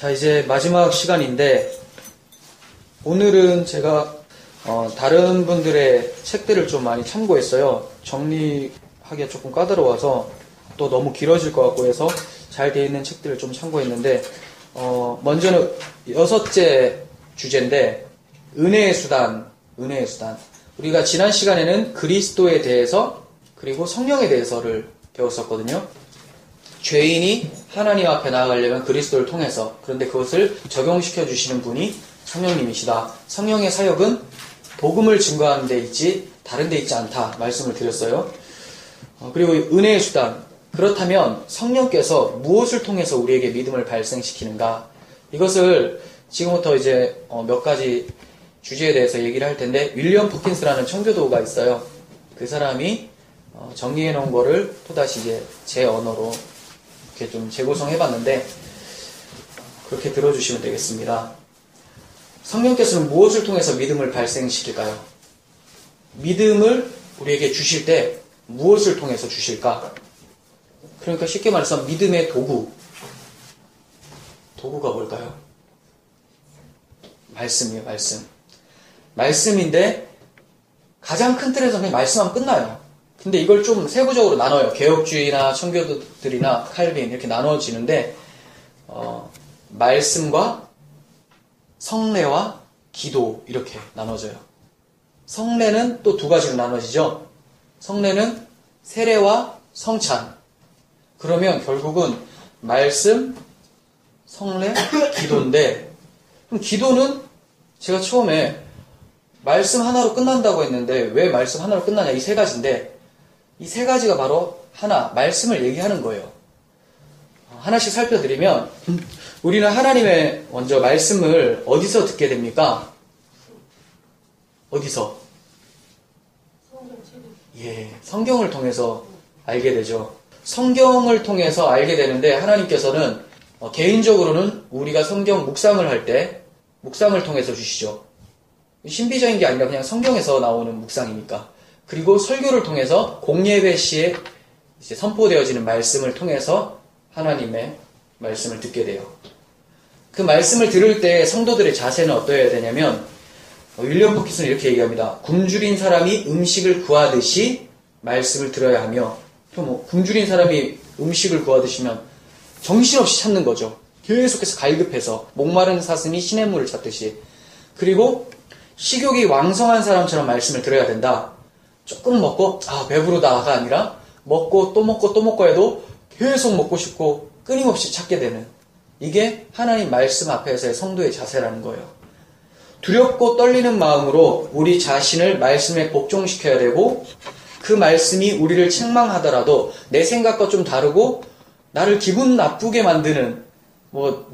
자, 이제 마지막 시간인데, 오늘은 제가 다른 분들의 책들을 좀 많이 참고했어요. 정리하기가 조금 까다로워서 또 너무 길어질 것 같고 해서 잘 되어 있는 책들을 좀 참고했는데, 먼저는 6째 주제인데, 은혜의 수단. 우리가 지난 시간에는 그리스도에 대해서 그리고 성령에 대해서를 배웠었거든요. 죄인이 하나님 앞에 나아가려면 그리스도를 통해서, 그런데 그것을 적용시켜 주시는 분이 성령님이시다. 성령의 사역은 복음을 증거하는 데 있지 다른 데 있지 않다 말씀을 드렸어요. 그리고 은혜의 수단, 그렇다면 성령께서 무엇을 통해서 우리에게 믿음을 발생시키는가, 이것을 지금부터 이제 몇 가지 주제에 대해서 얘기를 할 텐데, 윌리엄 퍼킨스라는 청교도가 있어요. 그 사람이 정리해 놓은 거를 또다시 이제 제 언어로 이렇게 좀 재구성해 봤는데, 그렇게 들어주시면 되겠습니다. 성령께서는 무엇을 통해서 믿음을 발생시킬까요? 믿음을 우리에게 주실 때 무엇을 통해서 주실까? 그러니까 쉽게 말해서 믿음의 도구가 뭘까요? 말씀이에요. 말씀인데 가장 큰 틀에서 그냥 말씀하면 끝나요. 근데 이걸 좀 세부적으로 나눠요. 개혁주의나 청교도들이나 칼빈 이렇게 나눠지는데, 말씀과 성례와 기도 이렇게 나눠져요. 성례는 또 두 가지로 나눠지죠. 성례는 세례와 성찬. 그러면 결국은 말씀, 성례, 기도인데, 그럼 기도는 제가 처음에 말씀 하나로 끝난다고 했는데 왜 말씀 하나로 끝나냐, 이 세 가지인데, 이 세 가지가 바로 하나, 말씀을 얘기하는 거예요. 하나씩 살펴드리면, 우리는 하나님의 먼저 말씀을 어디서 듣게 됩니까? 어디서? 성경을 통해서 알게 되죠. 성경을 통해서 알게 되는데, 하나님께서는 개인적으로는 우리가 성경 묵상을 할 때 묵상을 통해서 주시죠. 신비적인 게 아니라 그냥 성경에서 나오는 묵상이니까. 그리고 설교를 통해서 공예배 시에 이제 선포되어지는 말씀을 통해서 하나님의 말씀을 듣게 돼요. 그 말씀을 들을 때 성도들의 자세는 어떠해야 되냐면, 윌리엄 퍼킨스는 이렇게 얘기합니다. 굶주린 사람이 음식을 구하듯이 말씀을 들어야 하며, 굶주린 사람이 음식을 구하듯이면 정신없이 찾는 거죠. 계속해서 갈급해서 목마른 사슴이 시냇물을 찾듯이. 그리고 식욕이 왕성한 사람처럼 말씀을 들어야 된다. 조금 먹고 배부르다가 아니라 먹고 또 먹고 또 먹고 해도 계속 먹고 싶고 끊임없이 찾게 되는, 이게 하나님 말씀 앞에서의 성도의 자세라는 거예요. 두렵고 떨리는 마음으로 우리 자신을 말씀에 복종시켜야 되고, 그 말씀이 우리를 책망하더라도 내 생각과 좀 다르고 나를 기분 나쁘게 만드는,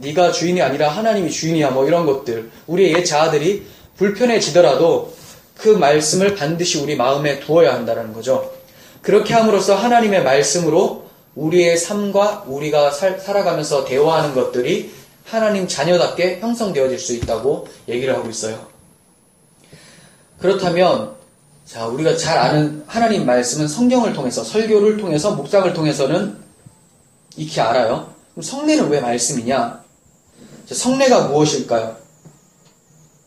네가 주인이 아니라 하나님이 주인이야, 이런 것들, 우리의 옛 자아들이 불편해지더라도 그 말씀을 반드시 우리 마음에 두어야 한다는 거죠. 그렇게 함으로써 하나님의 말씀으로 우리의 삶과 우리가 살아가면서 대화하는 것들이 하나님 자녀답게 형성되어질 수 있다고 얘기를 하고 있어요. 그렇다면, 우리가 잘 아는 하나님 말씀은 성경을 통해서, 설교를 통해서, 묵상을 통해서는 익히 알아요. 그럼 성례는 왜 말씀이냐? 성례가 무엇일까요?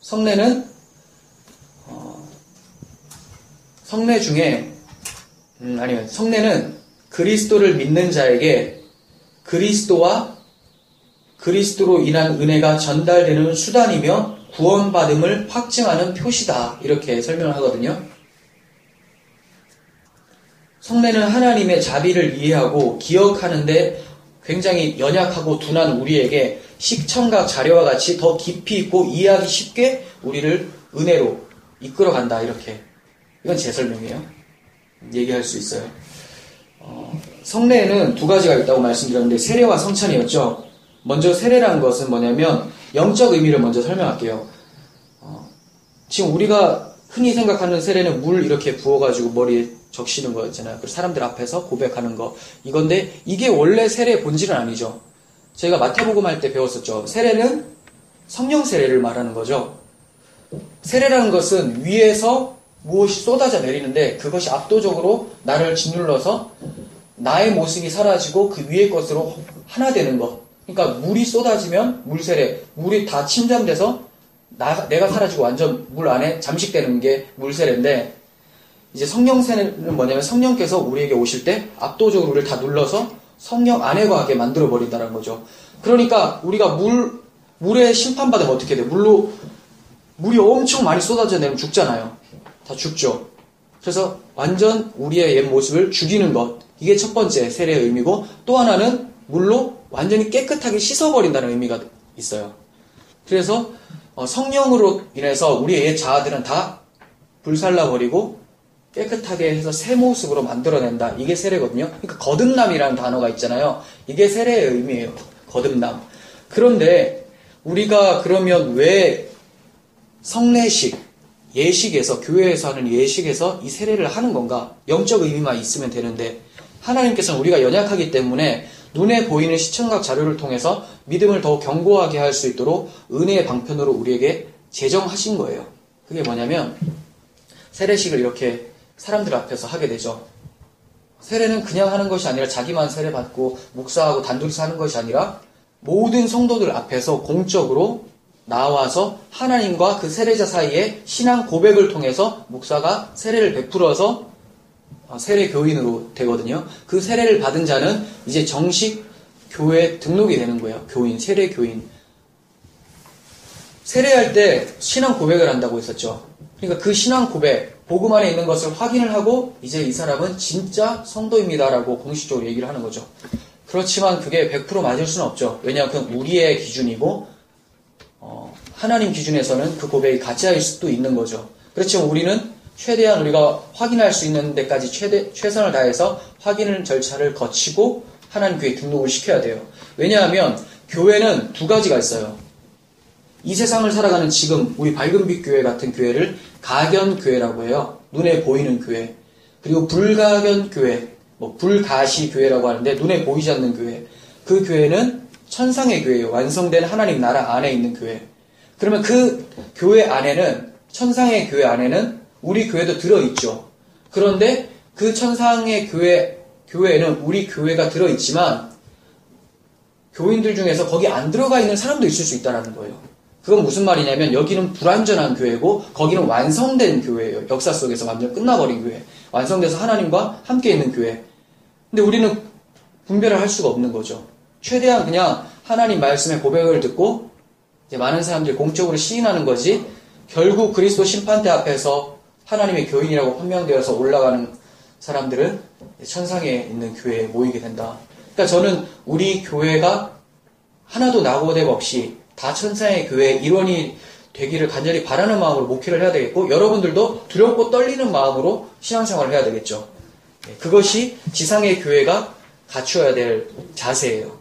성례는 성례 중에 성례는 그리스도를 믿는 자에게 그리스도와 그리스도로 인한 은혜가 전달되는 수단이며 구원받음을 확증하는 표시다, 이렇게 설명을 하거든요. 성례는 하나님의 자비를 이해하고 기억하는데 굉장히 연약하고 둔한 우리에게 식청각 자료와 같이 더 깊이 있고 이해하기 쉽게 우리를 은혜로 이끌어간다, 이렇게. 이건 제 설명이에요. 얘기할 수 있어요. 성례에는 두 가지가 있다고 말씀드렸는데, 세례와 성찬이었죠. 먼저 세례라는 것은 뭐냐면 영적 의미를 먼저 설명할게요. 지금 우리가 흔히 생각하는 세례는 물 이렇게 부어가지고 머리에 적시는 거 있잖아요. 그리고 사람들 앞에서 고백하는 거, 이건데 이게 원래 세례의 본질은 아니죠. 저희가 마태복음 할 때 배웠었죠. 세례는 성령 세례를 말하는 거죠. 세례라는 것은 위에서 무엇이 쏟아져 내리는데, 그것이 압도적으로 나를 짓눌러서 나의 모습이 사라지고 그 위의 것으로 하나 되는 것, 그러니까 물이 쏟아지면 물세례, 물이 다 침잠돼서 내가 사라지고 완전 물 안에 잠식되는 게 물세례인데, 이제 성령 세례는 뭐냐면 성령께서 우리에게 오실 때 압도적으로 우리를 다 눌러서 성령 안에 가게 만들어 버린다는 거죠. 그러니까 우리가 물에 심판받으면 어떻게 돼? 물이 엄청 많이 쏟아져 내면 죽잖아요. 다 죽죠. 그래서 완전 우리의 옛 모습을 죽이는 것. 이게 첫 번째 세례의 의미고, 또 하나는 물로 완전히 깨끗하게 씻어버린다는 의미가 있어요. 그래서 성령으로 인해서 우리의 옛 자아들은 다 불살라버리고 깨끗하게 해서 새 모습으로 만들어낸다. 이게 세례거든요. 그러니까 거듭남이라는 단어가 있잖아요. 이게 세례의 의미예요. 거듭남. 그런데 우리가 그러면 왜 성례식, 예식에서, 교회에서 하는 예식에서 이 세례를 하는 건가? 영적 의미만 있으면 되는데, 하나님께서는 우리가 연약하기 때문에 눈에 보이는 시청각 자료를 통해서 믿음을 더 견고하게 할 수 있도록 은혜의 방편으로 우리에게 제정하신 거예요. 그게 뭐냐면 세례식을 이렇게 사람들 앞에서 하게 되죠. 세례는 그냥 하는 것이 아니라 자기만 세례 받고 목사하고 단둘이서 하는 것이 아니라 모든 성도들 앞에서 공적으로 나와서 하나님과 그 세례자 사이에 신앙 고백을 통해서 목사가 세례를 베풀어서 세례 교인으로 되거든요. 그 세례를 받은 자는 이제 정식 교회에 등록이 되는 거예요. 교인, 세례 교인. 세례할 때 신앙 고백을 한다고 했었죠. 그러니까 그 신앙 고백, 복음 안에 있는 것을 확인을 하고 이제 이 사람은 진짜 성도입니다라고 공식적으로 얘기를 하는 거죠. 그렇지만 그게 100% 맞을 수는 없죠. 왜냐하면 그건 우리의 기준이고 하나님 기준에서는 그 고백이 가짜일 수도 있는 거죠. 그렇지만 우리는 최대한 우리가 확인할 수 있는 데까지 최선을 다해서 확인 절차를 거치고 하나님 교회에 등록을 시켜야 돼요. 왜냐하면 교회는 두 가지가 있어요. 이 세상을 살아가는 지금 우리 밝은빛 교회 같은 교회를 가견교회라고 해요. 눈에 보이는 교회. 그리고 불가견 교회, 불가시 교회라고 하는데 눈에 보이지 않는 교회. 그 교회는 천상의 교회예요. 완성된 하나님 나라 안에 있는 교회. 그러면 그 교회 안에는, 천상의 교회 안에는 우리 교회도 들어있죠. 그런데 그 천상의 교회에는 우리 교회가 들어있지만 교인들 중에서 거기 안 들어가 있는 사람도 있을 수 있다는 거예요. 그건 무슨 말이냐면 여기는 불완전한 교회고 거기는 완성된 교회예요. 역사 속에서 완전 끝나버린 교회. 완성돼서 하나님과 함께 있는 교회. 근데 우리는 분별을 할 수가 없는 거죠. 최대한 그냥 하나님 말씀의 고백을 듣고 이제 많은 사람들이 공적으로 시인하는 거지, 결국 그리스도 심판대 앞에서 하나님의 교인이라고 판명되어서 올라가는 사람들은 천상에 있는 교회에 모이게 된다. 그러니까 저는 우리 교회가 하나도 낙오됨 없이 다 천상의 교회의 일원이 되기를 간절히 바라는 마음으로 목회를 해야 되겠고, 여러분들도 두렵고 떨리는 마음으로 신앙생활을 해야 되겠죠. 그것이 지상의 교회가 갖추어야 될 자세예요.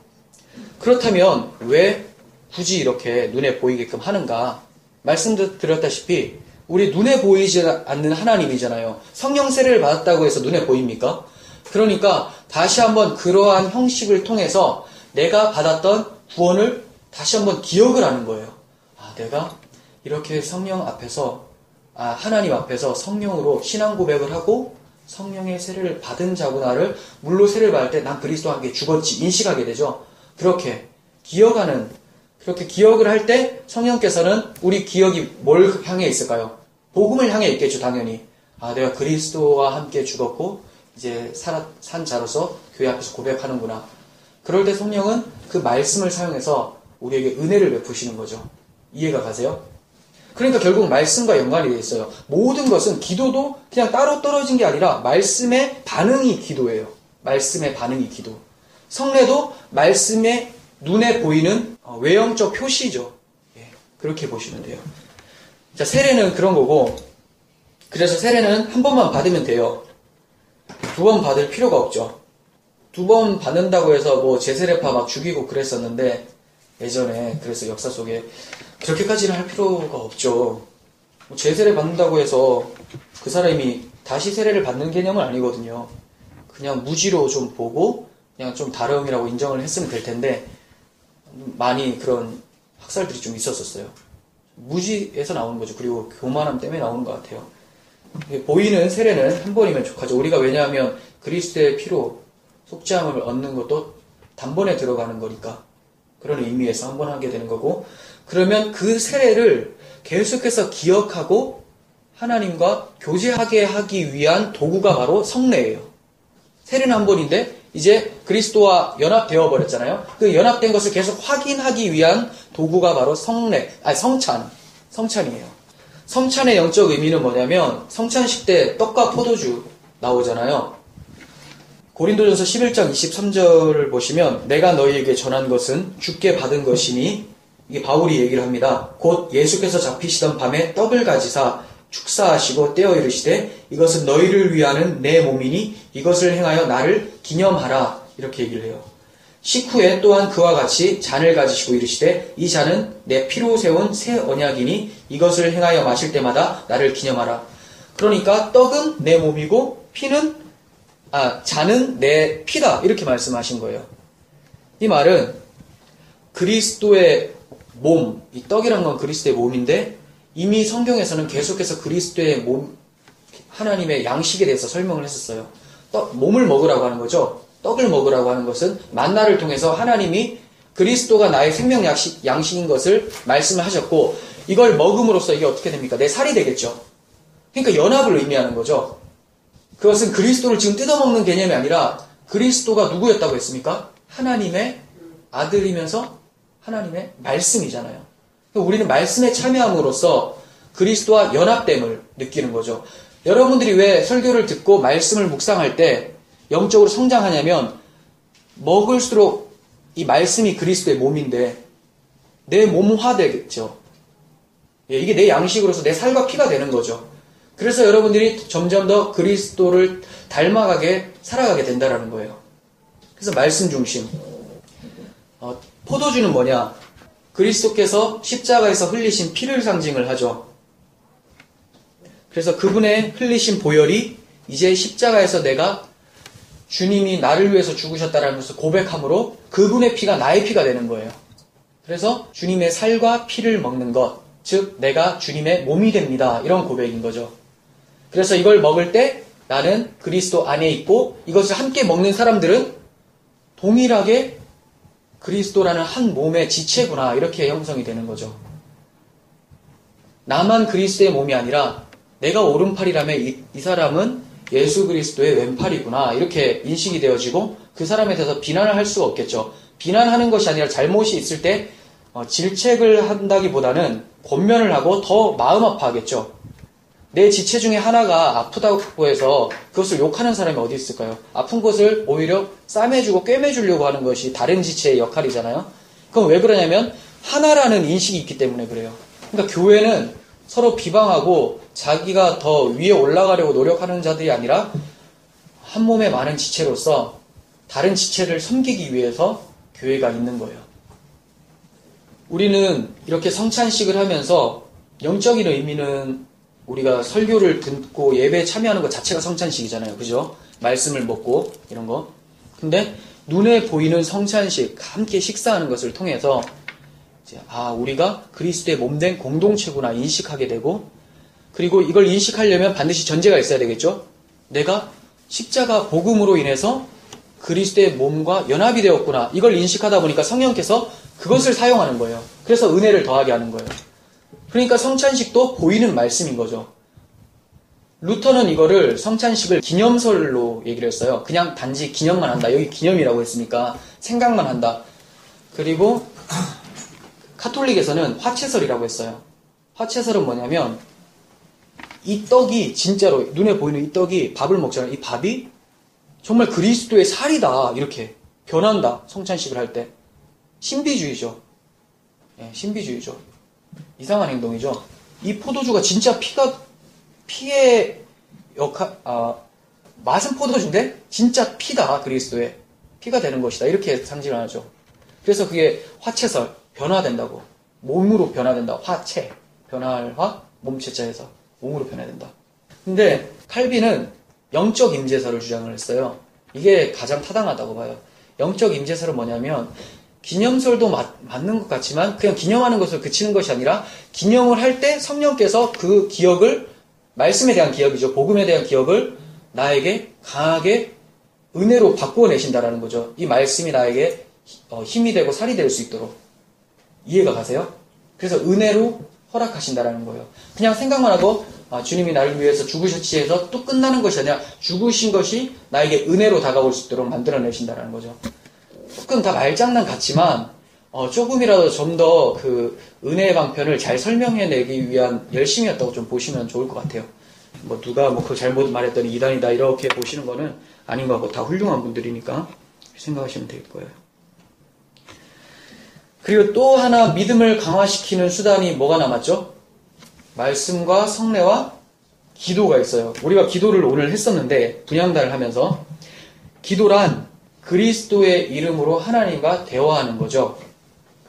그렇다면 왜 굳이 이렇게 눈에 보이게끔 하는가? 말씀드렸다시피 우리 눈에 보이지 않는 하나님이잖아요. 성령 세례를 받았다고 해서 눈에 보입니까? 그러니까 다시 한번 그러한 형식을 통해서 내가 받았던 구원을 다시 한번 기억을 하는 거예요. 내가 이렇게 성령 앞에서, 하나님 앞에서 성령으로 신앙 고백을 하고 성령의 세례를 받은 자구나를, 물로 세례를 받을 때 난 그리스도와 함께 죽었지 인식하게 되죠. 그렇게 기억을 할 때 성령께서는 우리 기억이 뭘 향해 있을까요? 복음을 향해 있겠죠, 당연히. 내가 그리스도와 함께 죽었고 이제 산 자로서 교회 앞에서 고백하는구나. 그럴 때 성령은 그 말씀을 사용해서 우리에게 은혜를 베푸시는 거죠. 이해가 가세요? 그러니까 결국 말씀과 연관이 되어 있어요. 모든 것은, 기도도 그냥 따로 떨어진 게 아니라 말씀의 반응이 기도예요. 말씀의 반응이 기도. 성례도 말씀의 눈에 보이는 외형적 표시죠. 그렇게 보시면 돼요. 자, 세례는 그런 거고, 그래서 세례는 한 번만 받으면 돼요. 두 번 받을 필요가 없죠. 두 번 받는다고 해서 제세례파 막 죽이고 그랬었는데, 예전에, 그래서 역사 속에 그렇게까지는 할 필요가 없죠. 제세례 받는다고 해서 그 사람이 다시 세례를 받는 개념은 아니거든요. 그냥 무지로 좀 보고 그냥 좀 다름이라고 인정을 했으면 될 텐데, 많이 그런 학살들이 좀 있었었어요. 무지에서 나오는 거죠. 그리고 교만함 때문에 나오는 것 같아요. 보이는 세례는 한 번이면 족하죠. 우리가 왜냐하면 그리스도의 피로 속죄함을 얻는 것도 단번에 들어가는 거니까. 그런 의미에서 한 번 하게 되는 거고, 그러면 그 세례를 계속해서 기억하고 하나님과 교제하게 하기 위한 도구가 바로 성례예요. 세례는 한 번인데 이제 그리스도와 연합되어 버렸잖아요. 그 연합된 것을 계속 확인하기 위한 도구가 바로 성찬이에요. 성찬의 영적 의미는 뭐냐면, 성찬식 때 떡과 포도주 나오잖아요. 고린도전서 11장 23절을 보시면, 내가 너희에게 전한 것은 주께 받은 것이니, 이게 바울이 얘기를 합니다. 곧 예수께서 잡히시던 밤에 떡을 가지사 축사하시고 떼어 이르시되, 이것은 너희를 위하는 내 몸이니 이것을 행하여 나를 기념하라. 이렇게 얘기를 해요. 식후에 또한 그와 같이 잔을 가지시고 이르시되, 이 잔은 내 피로 세운 새 언약이니 이것을 행하여 마실 때마다 나를 기념하라. 그러니까 떡은 내 몸이고 잔은 내 피다, 이렇게 말씀하신 거예요. 이 말은 그리스도의 몸, 이 떡이란 건 그리스도의 몸인데, 이미 성경에서는 계속해서 그리스도의 몸, 하나님의 양식에 대해서 설명을 했었어요. 몸을 먹으라고 하는 거죠. 떡을 먹으라고 하는 것은 만나를 통해서 하나님이 그리스도가 나의 생명 양식인 것을 말씀을 하셨고, 이걸 먹음으로써 이게 어떻게 됩니까? 내 살이 되겠죠. 그러니까 연합을 의미하는 거죠. 그것은 그리스도를 지금 뜯어먹는 개념이 아니라, 그리스도가 누구였다고 했습니까? 하나님의 아들이면서 하나님의 말씀이잖아요. 우리는 말씀에 참여함으로써 그리스도와 연합됨을 느끼는 거죠. 여러분들이 왜 설교를 듣고 말씀을 묵상할 때 영적으로 성장하냐면, 먹을수록 이 말씀이 그리스도의 몸인데 내 몸화되겠죠. 이게 내 양식으로서 내 살과 피가 되는 거죠. 그래서 여러분들이 점점 더 그리스도를 닮아가게 살아가게 된다는 거예요. 그래서 말씀 중심. 포도주는 뭐냐? 그리스도께서 십자가에서 흘리신 피를 상징을 하죠. 그래서 그분의 흘리신 보혈이 이제 십자가에서 내가 주님이 나를 위해서 죽으셨다는 것을 고백함으로 그분의 피가 나의 피가 되는 거예요. 그래서 주님의 살과 피를 먹는 것, 즉 내가 주님의 몸이 됩니다. 이런 고백인 거죠. 그래서 이걸 먹을 때 나는 그리스도 안에 있고, 이것을 함께 먹는 사람들은 동일하게 그리스도라는 한 몸의 지체구나, 이렇게 형성이 되는 거죠. 나만 그리스도의 몸이 아니라 내가 오른팔이라면 이 사람은 예수 그리스도의 왼팔이구나, 이렇게 인식이 되어지고, 그 사람에 대해서 비난을 할 수가 없겠죠. 비난하는 것이 아니라 잘못이 있을 때 질책을 한다기보다는 권면을 하고 더 마음 아파하겠죠. 내 지체 중에 하나가 아프다고 해서 그것을 욕하는 사람이 어디 있을까요? 아픈 것을 오히려 싸매주고 꿰매주려고 하는 것이 다른 지체의 역할이잖아요. 그럼 왜 그러냐면 하나라는 인식이 있기 때문에 그래요. 그러니까 교회는 서로 비방하고 자기가 더 위에 올라가려고 노력하는 자들이 아니라 한 몸의 많은 지체로서 다른 지체를 섬기기 위해서 교회가 있는 거예요. 우리는 이렇게 성찬식을 하면서 영적인 의미는 우리가 설교를 듣고 예배에 참여하는 것 자체가 성찬식이잖아요. 그죠? 말씀을 먹고 이런 거. 근데 눈에 보이는 성찬식, 함께 식사하는 것을 통해서 이제 우리가 그리스도의 몸된 공동체구나 인식하게 되고, 그리고 이걸 인식하려면 반드시 전제가 있어야 되겠죠? 내가 십자가 복음으로 인해서 그리스도의 몸과 연합이 되었구나. 이걸 인식하다 보니까 성령께서 그것을 사용하는 거예요. 그래서 은혜를 더하게 하는 거예요. 그러니까 성찬식도 보이는 말씀인 거죠. 루터는 이거를 성찬식을 기념설로 얘기를 했어요. 그냥 단지 기념만 한다. 여기 기념이라고 했으니까 생각만 한다. 그리고 카톨릭에서는 화채설이라고 했어요. 화채설은 뭐냐면 이 떡이 진짜로 눈에 보이는 이 떡이 밥을 먹잖아요. 이 밥이 정말 그리스도의 살이다. 이렇게 변한다. 성찬식을 할 때. 신비주의죠. 신비주의죠. 이상한 행동이죠. 이 포도주가 진짜 피의 맛은 포도주인데 진짜 피다. 그리스도의 피가 되는 것이다. 이렇게 상징을 하죠. 그래서 그게 화채설, 변화된다고. 몸으로 변화된다. 화채, 변화할 화, 몸체자에서 몸으로 변화된다. 근데 칼빈은 영적 임재설을 주장을 했어요. 이게 가장 타당하다고 봐요. 영적 임재설은 뭐냐면 기념설도 맞는 것 같지만 그냥 기념하는 것을 그치는 것이 아니라 기념을 할 때 성령께서 그 기억을, 말씀에 대한 기억이죠. 복음에 대한 기억을 나에게 강하게 은혜로 바꾸어 내신다라는 거죠. 이 말씀이 나에게 힘이 되고 살이 될 수 있도록. 이해가 가세요? 그래서 은혜로 허락하신다라는 거예요. 그냥 생각만 하고 주님이 나를 위해서 죽으셨지 해서 또 끝나는 것이 아니라 죽으신 것이 나에게 은혜로 다가올 수 있도록 만들어내신다라는 거죠. 조금 다 말장난 같지만 조금이라도 좀 더 그 은혜의 방편을 잘 설명해내기 위한 열심이었다고 좀 보시면 좋을 것 같아요. 누가 그거 잘못 말했더니 이단이다 이렇게 보시는 거는 아닌 것 같고 다 훌륭한 분들이니까 생각하시면 될 거예요. 그리고 또 하나 믿음을 강화시키는 수단이 뭐가 남았죠? 말씀과 성례와 기도가 있어요. 우리가 기도를 오늘 했었는데 분향단을 하면서 기도란 그리스도의 이름으로 하나님과 대화하는 거죠.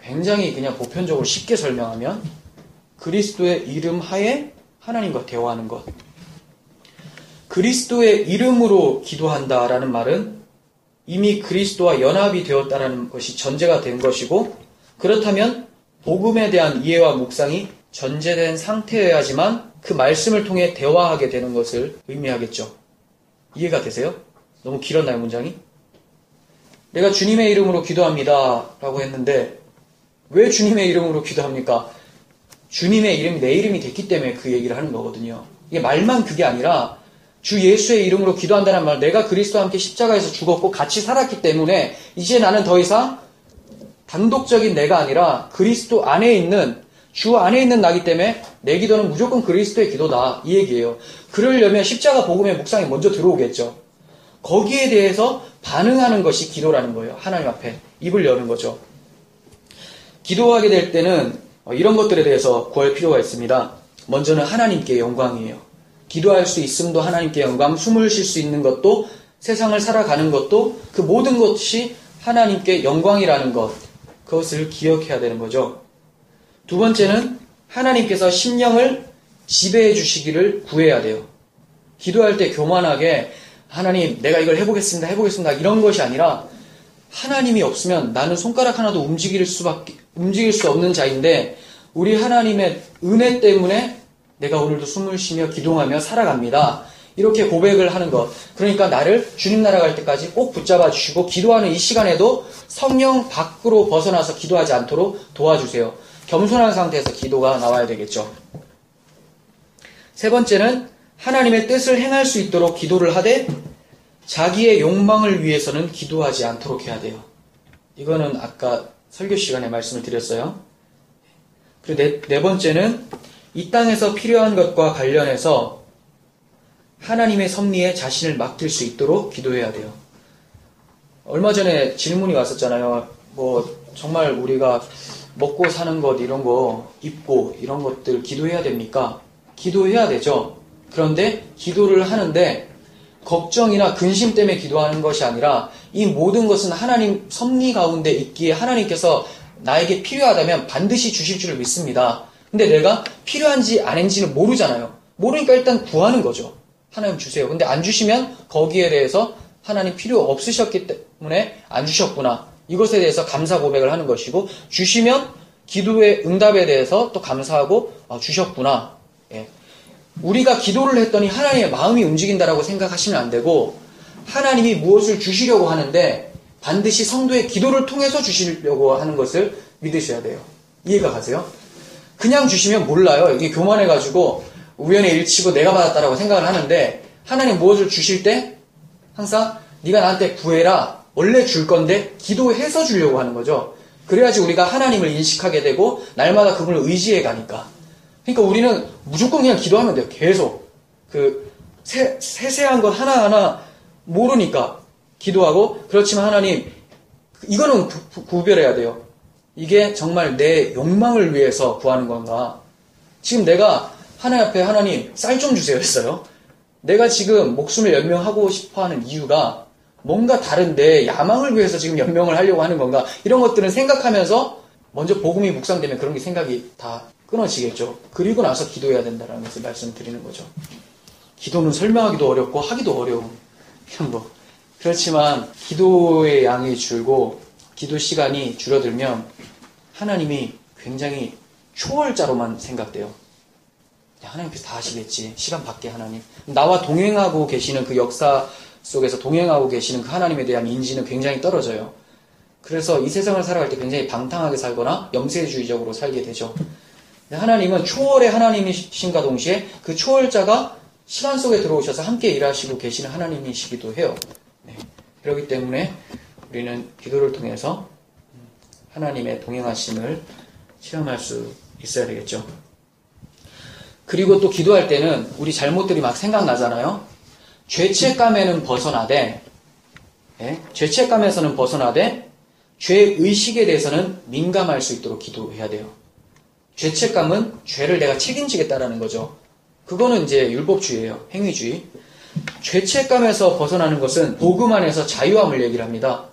굉장히 그냥 보편적으로 쉽게 설명하면 그리스도의 이름 하에 하나님과 대화하는 것. 그리스도의 이름으로 기도한다라는 말은 이미 그리스도와 연합이 되었다는 것이 전제가 된 것이고 그렇다면 복음에 대한 이해와 묵상이 전제된 상태여야지만 그 말씀을 통해 대화하게 되는 것을 의미하겠죠. 이해가 되세요? 너무 길었나요, 문장이? 내가 주님의 이름으로 기도합니다 라고 했는데 왜 주님의 이름으로 기도합니까? 주님의 이름이 내 이름이 됐기 때문에 그 얘기를 하는 거거든요. 이게 말만 그게 아니라 주 예수의 이름으로 기도한다는 말, 내가 그리스도와 함께 십자가에서 죽었고 같이 살았기 때문에 이제 나는 더 이상 단독적인 내가 아니라 그리스도 안에 있는 주 안에 있는 나기 때문에 내 기도는 무조건 그리스도의 기도다 이 얘기예요. 그러려면 십자가 복음의 묵상이 먼저 들어오겠죠. 거기에 대해서 반응하는 것이 기도라는 거예요. 하나님 앞에 입을 여는 거죠. 기도하게 될 때는 이런 것들에 대해서 구할 필요가 있습니다. 먼저는 하나님께 영광이에요. 기도할 수 있음도 하나님께 영광, 숨을 쉴 수 있는 것도 세상을 살아가는 것도 그 모든 것이 하나님께 영광이라는 것, 그것을 기억해야 되는 거죠. 두 번째는 하나님께서 심령을 지배해 주시기를 구해야 돼요. 기도할 때 교만하게 하나님 내가 이걸 해보겠습니다 이런 것이 아니라 하나님이 없으면 나는 손가락 하나도 움직일 수 없는 자인데 우리 하나님의 은혜 때문에 내가 오늘도 숨을 쉬며 기도하며 살아갑니다. 이렇게 고백을 하는 것. 그러니까 나를 주님 나라 갈 때까지 꼭 붙잡아 주시고 기도하는 이 시간에도 성령 밖으로 벗어나서 기도하지 않도록 도와주세요. 겸손한 상태에서 기도가 나와야 되겠죠. 세 번째는 하나님의 뜻을 행할 수 있도록 기도를 하되 자기의 욕망을 위해서는 기도하지 않도록 해야 돼요. 이거는 아까 설교 시간에 말씀을 드렸어요. 그리고 네 번째는 이 땅에서 필요한 것과 관련해서 하나님의 섭리에 자신을 맡길 수 있도록 기도해야 돼요. 얼마 전에 질문이 왔었잖아요. 정말 우리가 먹고 사는 것 이런 거 입고 이런 것들 기도해야 됩니까? 기도해야 되죠. 그런데 기도를 하는데 걱정이나 근심 때문에 기도하는 것이 아니라 이 모든 것은 하나님 섭리 가운데 있기에 하나님께서 나에게 필요하다면 반드시 주실 줄을 믿습니다. 근데 내가 필요한지 아닌지는 모르잖아요. 모르니까 일단 구하는 거죠. 하나님 주세요. 근데 안 주시면 거기에 대해서 하나님 필요 없으셨기 때문에 안 주셨구나. 이것에 대해서 감사 고백을 하는 것이고 주시면 기도의 응답에 대해서 또 감사하고 주셨구나. 예. 우리가 기도를 했더니 하나님의 마음이 움직인다라고 생각하시면 안 되고 하나님이 무엇을 주시려고 하는데 반드시 성도의 기도를 통해서 주시려고 하는 것을 믿으셔야 돼요. 이해가 가세요? 그냥 주시면 몰라요. 이게 교만해가지고 우연의 일치고 내가 받았다라고 생각을 하는데 하나님 무엇을 주실 때 항상 네가 나한테 구해라. 원래 줄 건데 기도해서 주려고 하는 거죠. 그래야지 우리가 하나님을 인식하게 되고 날마다 그분을 의지해 가니까. 그러니까 우리는 무조건 그냥 기도하면 돼요. 계속. 세세한 것 하나하나 모르니까 기도하고 그렇지만 하나님 이거는 구별해야 돼요. 이게 정말 내 욕망을 위해서 구하는 건가? 지금 내가 하나님 앞에 하나님 쌀 좀 주세요 했어요. 내가 지금 목숨을 연명하고 싶어하는 이유가 뭔가 다른데 야망을 위해서 지금 연명을 하려고 하는 건가? 이런 것들은 생각하면서 먼저 복음이 묵상되면 그런 게 생각이 다 끊어지겠죠. 그리고 나서 기도해야 된다는 것을 말씀드리는 거죠. 기도는 설명하기도 어렵고 하기도 어려운 이런 거. 그렇지만 기도의 양이 줄고 기도 시간이 줄어들면 하나님이 굉장히 초월자로만 생각돼요. 하나님께서 다 하시겠지. 시간 밖에 하나님. 나와 동행하고 계시는 그 역사 속에서 동행하고 계시는 그 하나님에 대한 인지는 굉장히 떨어져요. 그래서 이 세상을 살아갈 때 굉장히 방탕하게 살거나 영세주의적으로 살게 되죠. 하나님은 초월의 하나님이신가 동시에 그 초월자가 시간 속에 들어오셔서 함께 일하시고 계시는 하나님이시기도 해요. 네. 그렇기 때문에 우리는 기도를 통해서 하나님의 동행하심을 체험할 수 있어야 되겠죠. 그리고 또 기도할 때는 우리 잘못들이 막 생각나잖아요. 죄책감에는 벗어나되, 네? 죄책감에서는 벗어나되 죄의식에 대해서는 민감할 수 있도록 기도해야 돼요. 죄책감은 죄를 내가 책임지겠다라는 거죠. 그거는 이제 율법주의예요. 행위주의. 죄책감에서 벗어나는 것은 복음 안에서 자유함을 얘기를 합니다.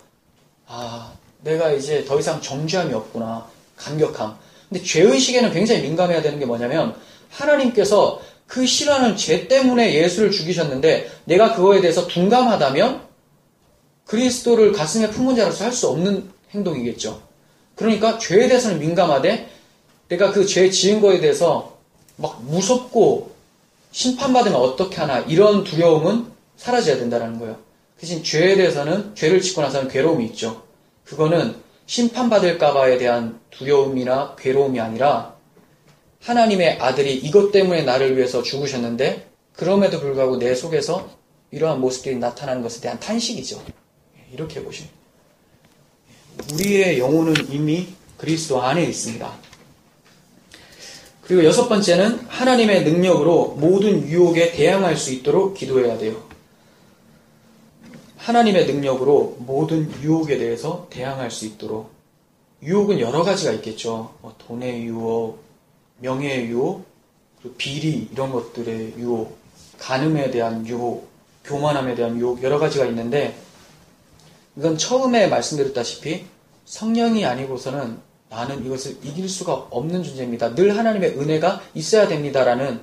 아, 내가 이제 더 이상 정죄함이 없구나. 감격함. 근데 죄의식에는 굉장히 민감해야 되는 게 뭐냐면 하나님께서 그 싫어하는 죄 때문에 예수를 죽이셨는데 내가 그거에 대해서 둔감하다면 그리스도를 가슴에 품은 자로서 할 수 없는 행동이겠죠. 그러니까 죄에 대해서는 민감하되 내가 그 죄 지은 거에 대해서 막 무섭고 심판받으면 어떻게 하나 이런 두려움은 사라져야 된다는 거예요. 대신 죄에 대해서는 죄를 짓고 나서는 괴로움이 있죠. 그거는 심판받을까봐에 대한 두려움이나 괴로움이 아니라 하나님의 아들이 이것 때문에 나를 위해서 죽으셨는데 그럼에도 불구하고 내 속에서 이러한 모습들이 나타나는 것에 대한 탄식이죠. 이렇게 보시면 우리의 영혼은 이미 그리스도 안에 있습니다. 그리고 여섯 번째는 하나님의 능력으로 모든 유혹에 대항할 수 있도록 기도해야 돼요. 하나님의 능력으로 모든 유혹에 대해서 대항할 수 있도록. 유혹은 여러 가지가 있겠죠. 돈의 유혹, 명예의 유혹, 그리고 비리 이런 것들의 유혹, 간음에 대한 유혹, 교만함에 대한 유혹 여러 가지가 있는데 이건 처음에 말씀드렸다시피 성령이 아니고서는 나는 이것을 이길 수가 없는 존재입니다. 늘 하나님의 은혜가 있어야 됩니다라는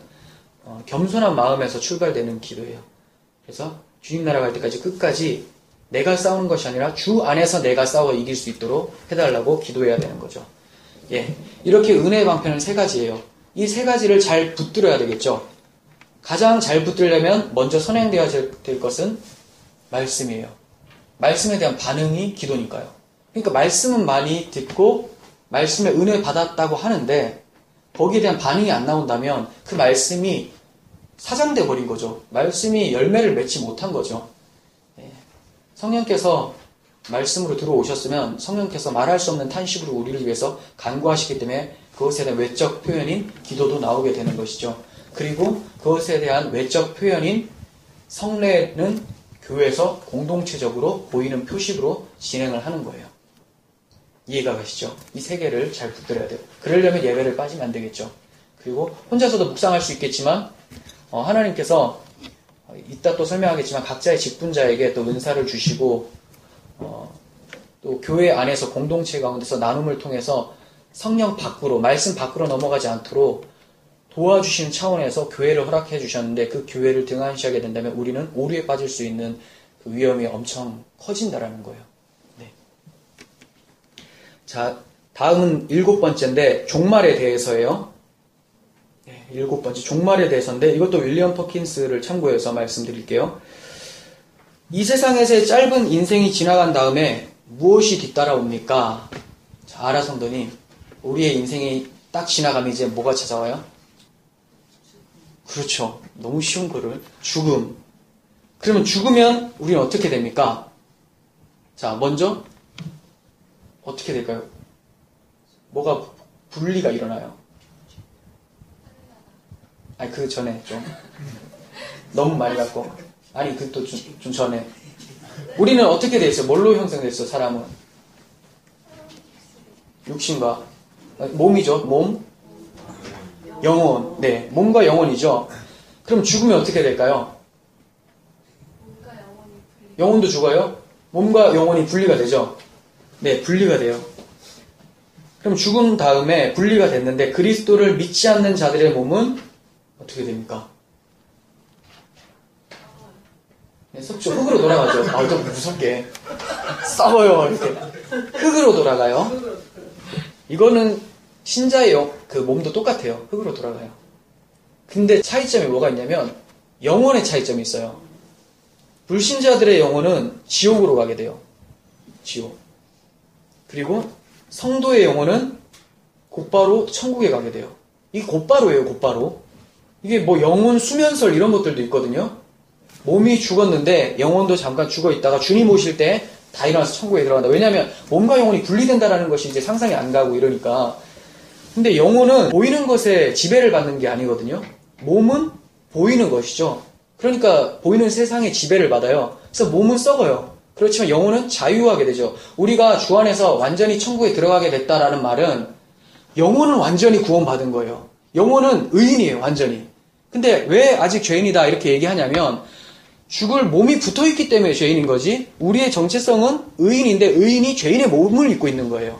겸손한 마음에서 출발되는 기도예요. 그래서 주님 나라 갈 때까지 끝까지 내가 싸우는 것이 아니라 주 안에서 내가 싸워 이길 수 있도록 해달라고 기도해야 되는 거죠. 예, 이렇게 은혜의 방편은 세 가지예요. 이 세 가지를 잘 붙들어야 되겠죠. 가장 잘 붙들려면 먼저 선행되어야 될 것은 말씀이에요. 말씀에 대한 반응이 기도니까요. 그러니까 말씀은 많이 듣고 말씀에 은혜 받았다고 하는데 거기에 대한 반응이 안 나온다면 그 말씀이 사장돼 버린 거죠. 말씀이 열매를 맺지 못한 거죠. 성령께서 말씀으로 들어오셨으면 성령께서 말할 수 없는 탄식으로 우리를 위해서 간구하시기 때문에 그것에 대한 외적 표현인 기도도 나오게 되는 것이죠. 그리고 그것에 대한 외적 표현인 성례는 교회에서 공동체적으로 보이는 표식으로 진행을 하는 거예요. 이해가 가시죠? 이 세 개를 잘 붙들어야 돼요. 그러려면 예배를 빠지면 안 되겠죠. 그리고 혼자서도 묵상할 수 있겠지만 하나님께서 이따 또 설명하겠지만 각자의 직분자에게 또 은사를 주시고 또 교회 안에서 공동체 가운데서 나눔을 통해서 성령 밖으로 말씀 밖으로 넘어가지 않도록 도와주시는 차원에서 교회를 허락해 주셨는데 그 교회를 등한시하게 된다면 우리는 오류에 빠질 수 있는 그 위험이 엄청 커진다라는 거예요. 네. 자, 다음은 7번째인데 종말에 대해서예요. 네, 7번째 종말에 대해서인데 이것도 윌리엄 퍼킨스를 참고해서 말씀드릴게요. 이 세상에서의 짧은 인생이 지나간 다음에 무엇이 뒤따라옵니까? 자, 아라 성도님, 우리의 인생이 딱 지나가면 이제 뭐가 찾아와요? 그렇죠. 너무 쉬운 거를. 죽음. 그러면 죽으면 우리는 어떻게 됩니까? 자, 먼저 어떻게 될까요? 뭐가 분리가 일어나요? 아니, 그 전에 좀 너무 많이 갖고 아니, 그 또 좀 전에 우리는 어떻게 돼 있어요? 뭘로 형성됐어? 사람은 육신과 몸이죠. 몸, 영혼. 네, 몸과 영혼이죠. 그럼 죽으면 어떻게 될까요? 영혼도 죽어요? 몸과 영혼이 분리가 되죠? 네, 분리가 돼요. 그럼 죽은 다음에 분리가 됐는데 그리스도를 믿지 않는 자들의 몸은 어떻게 됩니까? 네, 섭죠. 흙으로 돌아가죠. 아, 좀 무섭게. 싸워요. 이렇게. 흙으로 돌아가요. 이거는 신자의 그 몸도 똑같아요. 흙으로 돌아가요. 근데 차이점이 뭐가 있냐면 영혼의 차이점이 있어요. 불신자들의 영혼은 지옥으로 가게 돼요. 지옥. 그리고 성도의 영혼은 곧바로 천국에 가게 돼요. 이게 곧바로예요, 곧바로. 이게 뭐 영혼 수면설 이런 것들도 있거든요. 몸이 죽었는데 영혼도 잠깐 죽어 있다가 주님 오실 때 다 일어나서 천국에 들어간다. 왜냐하면 몸과 영혼이 분리된다라는 것이 이제 상상이 안 가고 이러니까. 근데 영혼은 보이는 것에 지배를 받는 게 아니거든요. 몸은 보이는 것이죠. 그러니까 보이는 세상에 지배를 받아요. 그래서 몸은 썩어요. 그렇지만 영혼은 자유하게 되죠. 우리가 주 안에서 완전히 천국에 들어가게 됐다라는 말은 영혼은 완전히 구원받은 거예요. 영혼은 의인이에요, 완전히. 근데 왜 아직 죄인이다 이렇게 얘기하냐면 죽을 몸이 붙어있기 때문에 죄인인 거지, 우리의 정체성은 의인인데 의인이 죄인의 몸을 입고 있는 거예요.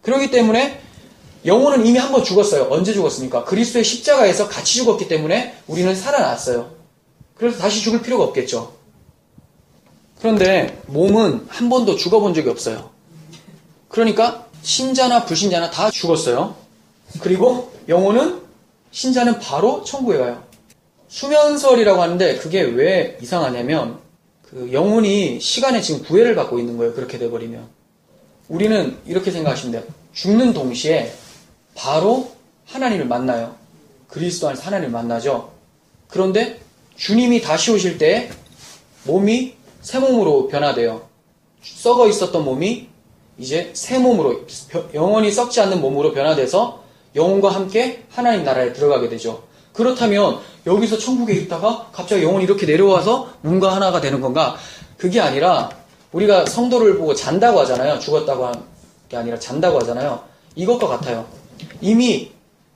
그렇기 때문에 영혼은 이미 한 번 죽었어요. 언제 죽었습니까? 그리스도의 십자가에서 같이 죽었기 때문에 우리는 살아났어요. 그래서 다시 죽을 필요가 없겠죠. 그런데 몸은 한 번도 죽어본 적이 없어요. 그러니까 신자나 불신자나 다 죽었어요. 그리고 영혼은, 신자는 바로 천국에 가요. 수면설이라고 하는데 그게 왜 이상하냐면 그 영혼이 시간에 지금 구애를 받고 있는 거예요. 그렇게 돼버리면. 우리는 이렇게 생각하시면 돼요. 죽는 동시에 바로 하나님을 만나요. 그리스도 안에서 하나님을 만나죠. 그런데 주님이 다시 오실 때 몸이 새 몸으로 변화돼요. 썩어 있었던 몸이 이제 새 몸으로, 영원히 썩지 않는 몸으로 변화돼서 영혼과 함께 하나님 나라에 들어가게 되죠. 그렇다면 여기서 천국에 있다가 갑자기 영혼이 이렇게 내려와서 뭔가 하나가 되는 건가? 그게 아니라 우리가 성도를 보고 잔다고 하잖아요. 죽었다고 한 게 아니라 잔다고 하잖아요. 이것과 같아요. 이미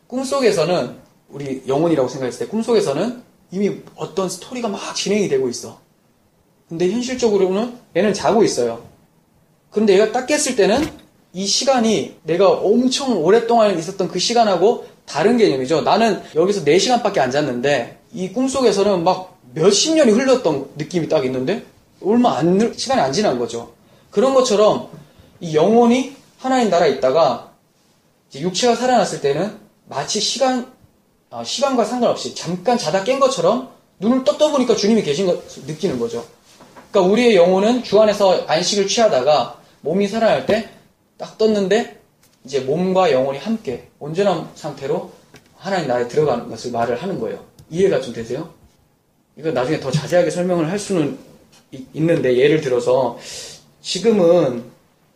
꿈속에서는, 우리 영혼이라고 생각했을 때 꿈속에서는 이미 어떤 스토리가 막 진행이 되고 있어. 근데 현실적으로는 얘는 자고 있어요. 그런데 얘가 딱 깼을 때는 이 시간이 내가 엄청 오랫동안 있었던 그 시간하고 다른 개념이죠. 나는 여기서 4시간밖에 안 잤는데 이 꿈속에서는 막 몇십 년이 흘렀던 느낌이 딱 있는데 얼마 시간이 안 지난 거죠. 그런 것처럼 이 영혼이 하나님 나라에 있다가 이제 육체가 살아났을 때는 마치 시간과 상관없이 잠깐 자다 깬 것처럼 눈을 떠보니까 주님이 계신 거 느끼는 거죠. 그러니까 우리의 영혼은 주 안에서 안식을 취하다가 몸이 살아날 때 딱 떴는데 이제 몸과 영혼이 함께 온전한 상태로 하나님 나라에 들어가는 것을 말을 하는 거예요. 이해가 좀 되세요? 이거 나중에 더 자세하게 설명을 할 수는 있는데, 예를 들어서 지금은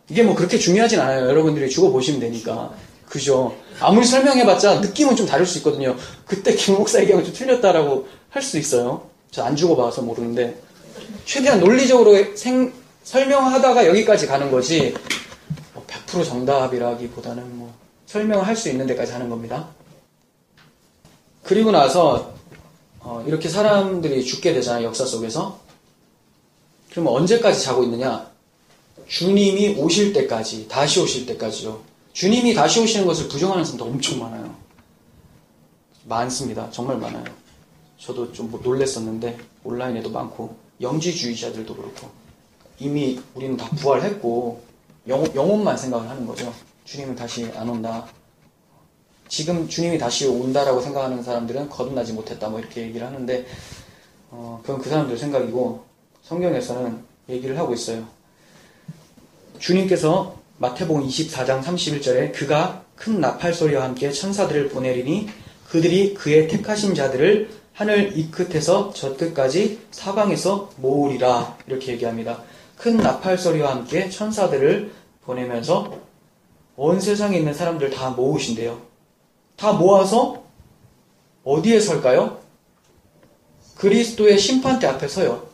이게 뭐 그렇게 중요하진 않아요. 여러분들이 죽어보시면 되니까. 그죠? 아무리 설명해봤자 느낌은 좀 다를 수 있거든요. 그때 김 목사 얘기하고 좀 틀렸다라고 할 수 있어요. 저 안 죽어봐서 모르는데 최대한 논리적으로 설명하다가 여기까지 가는 거지 100% 정답이라기보다는 뭐 설명을 할 수 있는 데까지 하는 겁니다. 그리고 나서 이렇게 사람들이 죽게 되잖아요. 역사 속에서. 그러면 언제까지 자고 있느냐? 주님이 오실 때까지, 다시 오실 때까지요. 주님이 다시 오시는 것을 부정하는 사람도 엄청 많아요. 많습니다. 정말 많아요. 저도 좀 놀랬었는데 온라인에도 많고, 영지주의자들도 그렇고. 이미 우리는 다 부활했고 영혼만 생각을 하는 거죠. 주님은 다시 안 온다. 지금 주님이 다시 온다라고 생각하는 사람들은 거듭나지 못했다 뭐 이렇게 얘기를 하는데 그건 그 사람들 생각이고, 성경에서는 얘기를 하고 있어요. 주님께서 마태복음 24장 31절에 그가 큰 나팔소리와 함께 천사들을 보내리니 그들이 그의 택하신 자들을 하늘 이 끝에서 저 끝까지 사방에서 모으리라, 이렇게 얘기합니다. 큰 나팔소리와 함께 천사들을 보내면서 온 세상에 있는 사람들 다 모으신대요. 다 모아서 어디에 설까요? 그리스도의 심판대 앞에 서요.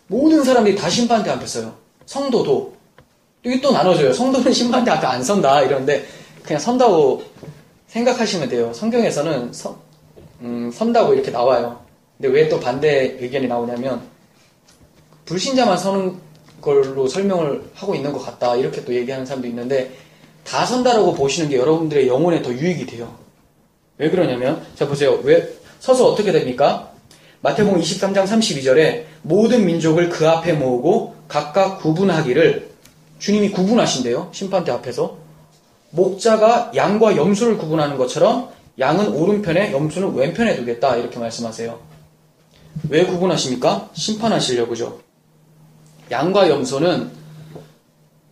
모든 사람들이 다 심판대 앞에 서요. 성도도. 여기 또 나눠져요. 성도는 심판대 앞에 안 선다 이러는데 그냥 선다고 생각하시면 돼요. 성경에서는 선다고 이렇게 나와요. 근데 왜 또 반대 의견이 나오냐면 불신자만 서는 걸로 설명을 하고 있는 것 같다 이렇게 또 얘기하는 사람도 있는데, 다 선다라고 보시는 게 여러분들의 영혼에 더 유익이 돼요. 왜 그러냐면, 자 보세요. 왜 서서 어떻게 됩니까? 마태복음 23장 32절에 모든 민족을 그 앞에 모으고 각각 구분하기를, 주님이 구분하신대요. 심판대 앞에서. 목자가 양과 염소를 구분하는 것처럼 양은 오른편에 염소는 왼편에 두겠다 이렇게 말씀하세요. 왜 구분하십니까? 심판하시려고죠. 양과 염소는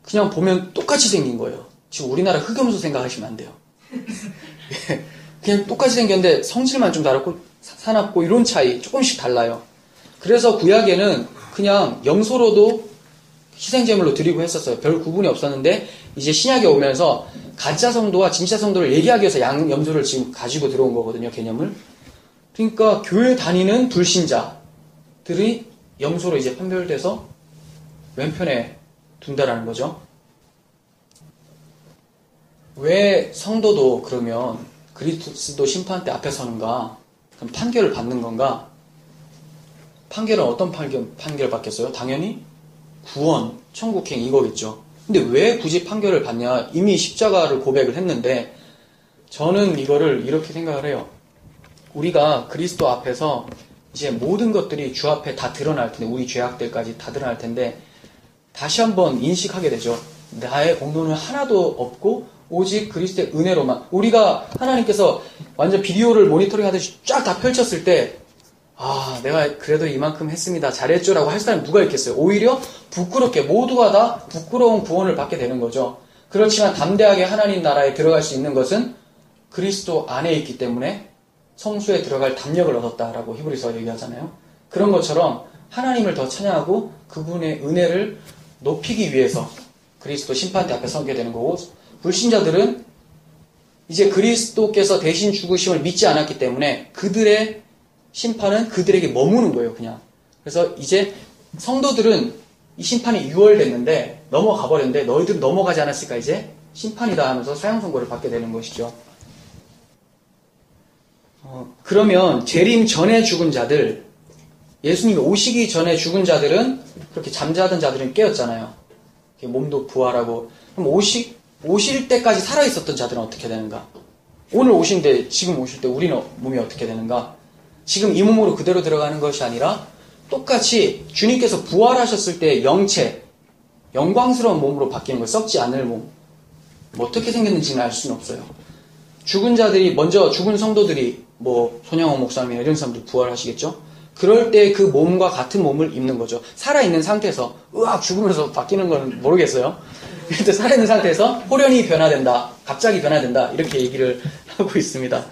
그냥 보면 똑같이 생긴 거예요. 지금 우리나라 흑염소 생각하시면 안 돼요. 그냥 똑같이 생겼는데 성질만 좀 다르고 사납고 이런 차이 조금씩 달라요. 그래서 구약에는 그냥 염소로도 희생제물로 드리고 했었어요. 별 구분이 없었는데 이제 신약에 오면서 가짜 성도와 진짜 성도를 얘기하기 위해서 염소를 지금 가지고 들어온 거거든요. 개념을. 그러니까 교회 다니는 불신자들이 염소로 이제 판별돼서 왼편에 둔다라는 거죠. 왜 성도도 그러면 그리스도 심판대 앞에 서는가? 그럼 판결을 받는 건가? 판결은 어떤 판결을 받겠어요? 당연히 구원, 천국행 이거겠죠. 근데 왜 굳이 판결을 받냐? 이미 십자가를 고백을 했는데 저는 이거를 이렇게 생각을 해요. 우리가 그리스도 앞에서 이제 모든 것들이 주 앞에 다 드러날 텐데 우리 죄악들까지 다 드러날 텐데 다시 한번 인식하게 되죠. 나의 공로는 하나도 없고 오직 그리스도의 은혜로만. 우리가 하나님께서 완전 비디오를 모니터링 하듯이 쫙 다 펼쳤을 때 내가 그래도 이만큼 했습니다. 잘했죠 라고 할 사람이 누가 있겠어요. 오히려 부끄럽게 모두가 다 부끄러운 구원을 받게 되는 거죠. 그렇지만 담대하게 하나님 나라에 들어갈 수 있는 것은 그리스도 안에 있기 때문에 성수에 들어갈 담력을 얻었다라고 히브리서 얘기하잖아요. 그런 것처럼 하나님을 더 찬양하고 그분의 은혜를 높이기 위해서 그리스도 심판대 앞에 서게 되는 거고, 불신자들은 이제 그리스도께서 대신 죽으심을 믿지 않았기 때문에 그들의 심판은 그들에게 머무는 거예요, 그냥. 그래서 이제 성도들은 이 심판이 유월됐는데 넘어가 버렸는데 너희들은 넘어가지 않았을까 이제 심판이다 하면서 사형 선고를 받게 되는 것이죠. 그러면 재림 전에 죽은 자들, 예수님이 오시기 전에 죽은 자들은 그렇게 잠자던 자들은 깨었잖아요. 몸도 부활하고. 그럼 오실 때까지 살아있었던 자들은 어떻게 되는가? 오늘 오신데 지금 오실 때 우리는 몸이 어떻게 되는가? 지금 이 몸으로 그대로 들어가는 것이 아니라 똑같이 주님께서 부활하셨을 때 영체, 영광스러운 몸으로 바뀌는 거예요. 썩지 않을 몸. 어떻게 생겼는지는 알 수는 없어요. 죽은 자들이, 먼저 죽은 성도들이 손양호 목사님이나 이런 사람들 부활하시겠죠? 그럴 때 그 몸과 같은 몸을 입는 거죠. 살아있는 상태에서 으악 죽으면서 바뀌는 건 모르겠어요. 근데 살아있는 상태에서 호련히 변화된다, 갑자기 변화된다 이렇게 얘기를 하고 있습니다.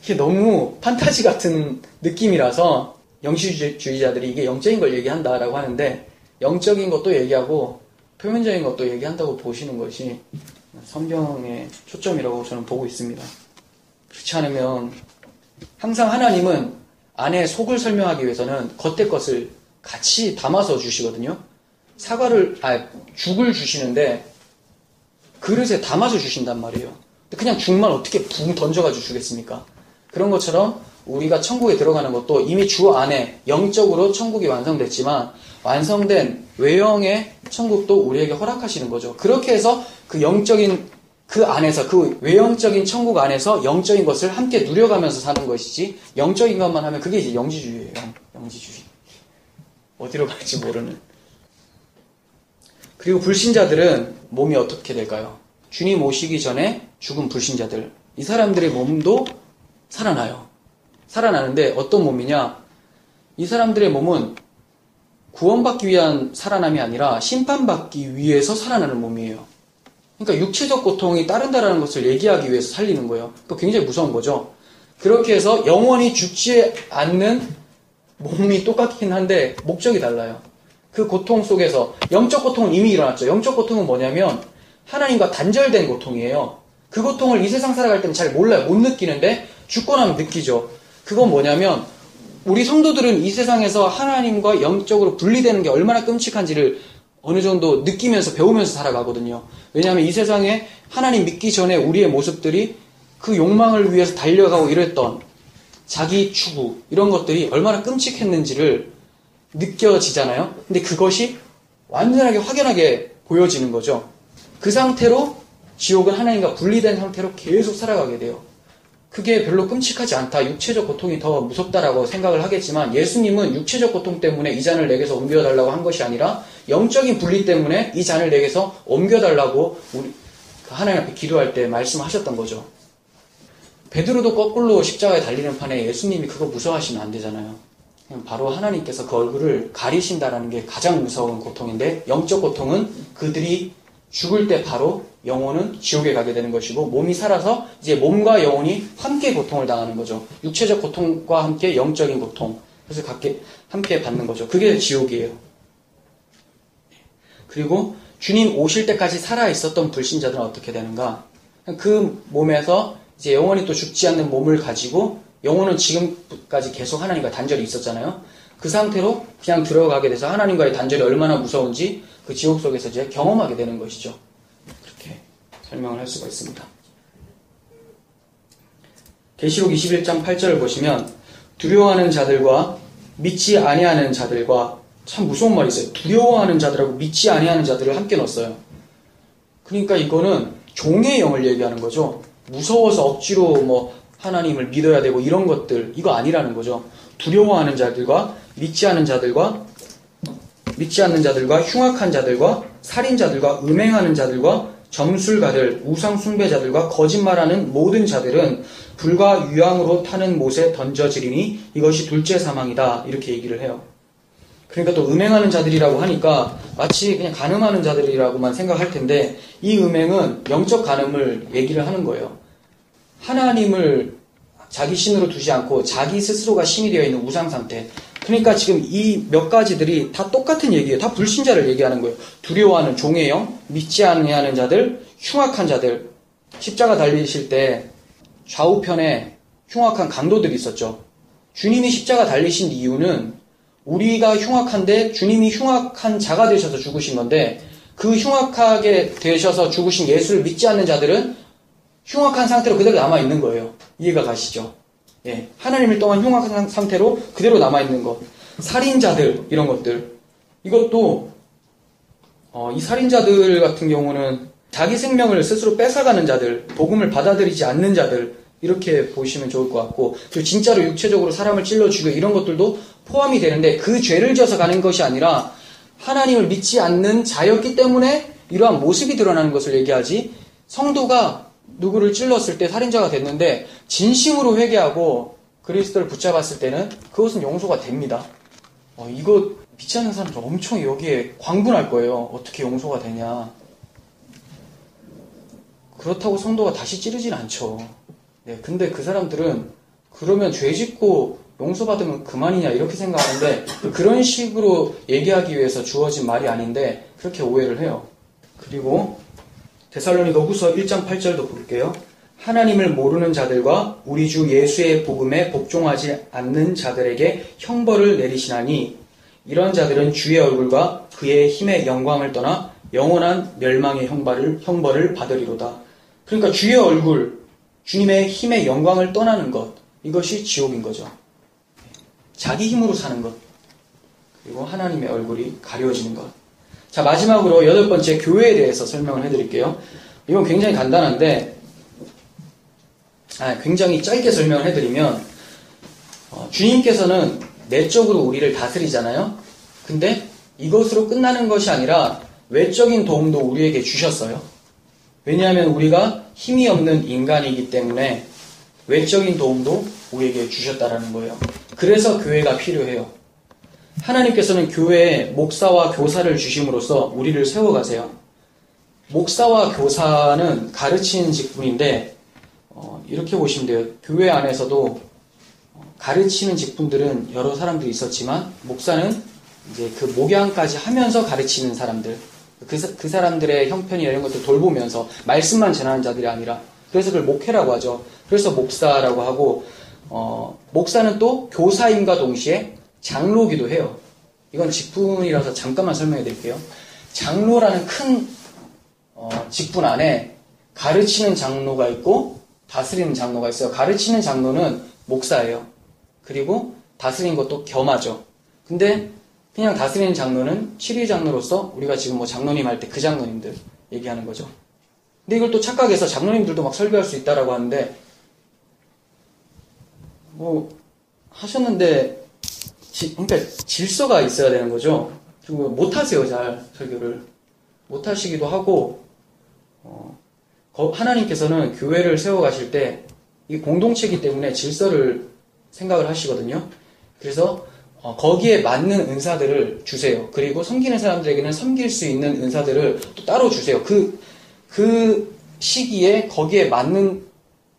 이게 너무 판타지 같은 느낌이라서 영시주의자들이 이게 영적인 걸 얘기한다라고 하는데 영적인 것도 얘기하고 표면적인 것도 얘기한다고 보시는 것이 성경의 초점이라고 저는 보고 있습니다. 그렇지 않으면 항상 하나님은 안에 속을 설명하기 위해서는 겉의 것을 같이 담아서 주시거든요. 죽을 주시는데 그릇에 담아서 주신단 말이에요. 그냥 죽만 어떻게 붕 던져가지고 주겠습니까? 그런 것처럼 우리가 천국에 들어가는 것도 이미 주 안에 영적으로 천국이 완성됐지만 완성된 외형의 천국도 우리에게 허락하시는 거죠. 그렇게 해서 그 영적인 그 안에서, 그 외형적인 천국 안에서 영적인 것을 함께 누려가면서 사는 것이지, 영적인 것만 하면 그게 이제 영지주의예요. 영지주의. 어디로 갈지 모르는. 그리고 불신자들은 몸이 어떻게 될까요? 주님 오시기 전에 죽은 불신자들. 이 사람들의 몸도 살아나요. 살아나는데 어떤 몸이냐? 이 사람들의 몸은 구원받기 위한 살아남이 아니라 심판받기 위해서 살아나는 몸이에요. 그러니까 육체적 고통이 따른다라는 것을 얘기하기 위해서 살리는 거예요. 그러니까 굉장히 무서운 거죠. 그렇게 해서 영원히 죽지 않는 몸이 똑같긴 한데 목적이 달라요. 그 고통 속에서 영적 고통은 이미 일어났죠. 영적 고통은 뭐냐면 하나님과 단절된 고통이에요. 그 고통을 이 세상 살아갈 때는 잘 몰라요. 못 느끼는데 죽고 나면 느끼죠. 그건 뭐냐면 우리 성도들은 이 세상에서 하나님과 영적으로 분리되는 게 얼마나 끔찍한지를 어느 정도 느끼면서 배우면서 살아가거든요. 왜냐하면 이 세상에 하나님 믿기 전에 우리의 모습들이 그 욕망을 위해서 달려가고 이랬던 자기 추구 이런 것들이 얼마나 끔찍했는지를 느껴지잖아요. 근데 그것이 완전하게 확연하게 보여지는 거죠. 그 상태로 지옥은 하나님과 분리된 상태로 계속 살아가게 돼요. 그게 별로 끔찍하지 않다. 육체적 고통이 더 무섭다라고 생각을 하겠지만 예수님은 육체적 고통 때문에 이 잔을 내게서 옮겨달라고 한 것이 아니라 영적인 분리 때문에 이 잔을 내게서 옮겨달라고 우리 하나님 앞에 기도할 때 말씀하셨던 거죠. 베드로도 거꾸로 십자가에 달리는 판에 예수님이 그거 무서워하시면 안 되잖아요. 바로 하나님께서 그 얼굴을 가리신다라는 게 가장 무서운 고통인데 영적 고통은 그들이 죽을 때 바로 영혼은 지옥에 가게 되는 것이고 몸이 살아서 이제 몸과 영혼이 함께 고통을 당하는 거죠. 육체적 고통과 함께 영적인 고통. 그래서 함께 받는 거죠. 그게 지옥이에요. 그리고 주님 오실 때까지 살아 있었던 불신자들은 어떻게 되는가? 그 몸에서 이제 영원히 또 죽지 않는 몸을 가지고 영혼은 지금까지 계속 하나님과 단절이 있었잖아요. 그 상태로 그냥 들어가게 돼서 하나님과의 단절이 얼마나 무서운지 그 지옥 속에서 이제 경험하게 되는 것이죠. 그렇게 설명을 할 수가 있습니다. 계시록 21장 8절을 보시면 두려워하는 자들과 믿지 아니하는 자들과 참 무서운 말이 있어요. 두려워하는 자들하고 믿지 아니하는 자들을 함께 넣었어요. 그러니까 이거는 종의 영을 얘기하는 거죠. 무서워서 억지로 뭐 하나님을 믿어야 되고 이런 것들 이거 아니라는 거죠. 두려워하는 자들과 믿지 않는 자들과 흉악한 자들과 살인자들과 음행하는 자들과 점술가들, 우상 숭배자들과 거짓말하는 모든 자들은 불과 유황으로 타는 못에 던져지리니 이것이 둘째 사망이다. 이렇게 얘기를 해요. 그러니까 또 음행하는 자들이라고 하니까 마치 그냥 간음하는 자들이라고만 생각할 텐데 이 음행은 영적 간음을 얘기를 하는 거예요. 하나님을 자기 신으로 두지 않고 자기 스스로가 신이 되어 있는 우상 상태. 그러니까 지금 이 몇 가지들이 다 똑같은 얘기예요. 다 불신자를 얘기하는 거예요. 두려워하는 종의 영, 믿지 않는 자들, 흉악한 자들. 십자가 달리실 때 좌우편에 흉악한 강도들이 있었죠. 주님이 십자가 달리신 이유는 우리가 흉악한데 주님이 흉악한 자가 되셔서 죽으신 건데 그 흉악하게 되셔서 죽으신 예수를 믿지 않는 자들은 흉악한 상태로 그대로 남아있는 거예요. 이해가 가시죠? 예. 하나님을 떠난 흉악한 상태로 그대로 남아있는 것. 살인자들, 이런 것들. 이것도, 이 살인자들 같은 경우는 자기 생명을 스스로 뺏어가는 자들, 복음을 받아들이지 않는 자들, 이렇게 보시면 좋을 것 같고, 그리고 진짜로 육체적으로 사람을 찔러 죽여 이런 것들도 포함이 되는데 그 죄를 지어서 가는 것이 아니라 하나님을 믿지 않는 자였기 때문에 이러한 모습이 드러나는 것을 얘기하지 성도가 누구를 찔렀을 때 살인자가 됐는데 진심으로 회개하고 그리스도를 붙잡았을 때는 그것은 용서가 됩니다. 이거 믿지 않는 사람들 엄청 여기에 광분할 거예요. 어떻게 용서가 되냐. 그렇다고 성도가 다시 찌르진 않죠. 네, 근데 그 사람들은 그러면 죄 짓고 용서받으면 그만이냐 이렇게 생각하는데 그런 식으로 얘기하기 위해서 주어진 말이 아닌데 그렇게 오해를 해요. 그리고 데살로니가 후서 1장 8절도 볼게요. 하나님을 모르는 자들과 우리 주 예수의 복음에 복종하지 않는 자들에게 형벌을 내리시나니 이런 자들은 주의 얼굴과 그의 힘의 영광을 떠나 영원한 멸망의 형벌을 받으리로다. 그러니까 주의 얼굴, 주님의 힘의 영광을 떠나는 것, 이것이 지옥인 거죠. 자기 힘으로 사는 것, 그리고 하나님의 얼굴이 가려지는 것. 자, 마지막으로 8번째 교회에 대해서 설명을 해드릴게요. 이건 굉장히 간단한데 굉장히 짧게 설명을 해드리면 주님께서는 내적으로 우리를 다스리잖아요. 근데 이것으로 끝나는 것이 아니라 외적인 도움도 우리에게 주셨어요. 왜냐하면 우리가 힘이 없는 인간이기 때문에 외적인 도움도 우리에게 주셨다라는 거예요. 그래서 교회가 필요해요. 하나님께서는 교회에 목사와 교사를 주심으로써 우리를 세워가세요. 목사와 교사는 가르치는 직분인데 이렇게 보시면 돼요. 교회 안에서도 가르치는 직분들은 여러 사람들이 있었지만 목사는 이제 그 목양까지 하면서 가르치는 사람들, 그 사람들의 형편이나 이런 것들 돌보면서 말씀만 전하는 자들이 아니라, 그래서 그걸 목회라고 하죠. 그래서 목사라고 하고, 목사는 또 교사임과 동시에 장로기도 해요. 이건 직분이라서 잠깐만 설명해 드릴게요. 장로라는 큰 직분 안에 가르치는 장로가 있고 다스리는 장로가 있어요. 가르치는 장로는 목사예요. 그리고 다스리는 것도 겸하죠. 근데 그냥 다스리는 장로는 치리 장로로서 우리가 지금 뭐 장로님 할 때 그 장로님들 얘기하는 거죠. 근데 이걸 또 착각해서 장로님들도 막 설교할 수 있다라고 하는데, 뭐 하셨는데 그러니까 질서가 있어야 되는 거죠. 그리고 못하세요. 잘 설교를 못하시기도 하고, 하나님께서는 교회를 세워가실 때 이 공동체이기 때문에 질서를 생각을 하시거든요. 그래서 거기에 맞는 은사들을 주세요. 그리고 섬기는 사람들에게는 섬길 수 있는 은사들을 또 따로 주세요. 그 시기에 거기에 맞는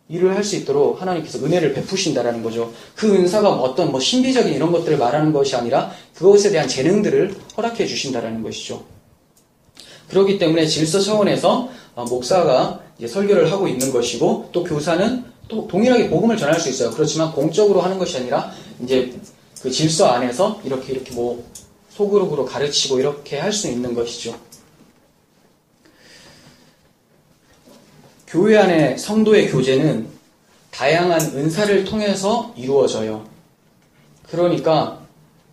일을 할 수 있도록 하나님께서 은혜를 베푸신다라는 거죠. 그 은사가 어떤 신비적인 이런 것들을 말하는 것이 아니라 그것에 대한 재능들을 허락해 주신다라는 것이죠. 그렇기 때문에 질서 차원에서 목사가 이제 설교를 하고 있는 것이고, 또 교사는 또 동일하게 복음을 전할 수 있어요. 그렇지만 공적으로 하는 것이 아니라 이제 그 질서 안에서 이렇게 소그룹으로 가르치고 이렇게 할 수 있는 것이죠. 교회 안의 성도의 교제는 다양한 은사를 통해서 이루어져요. 그러니까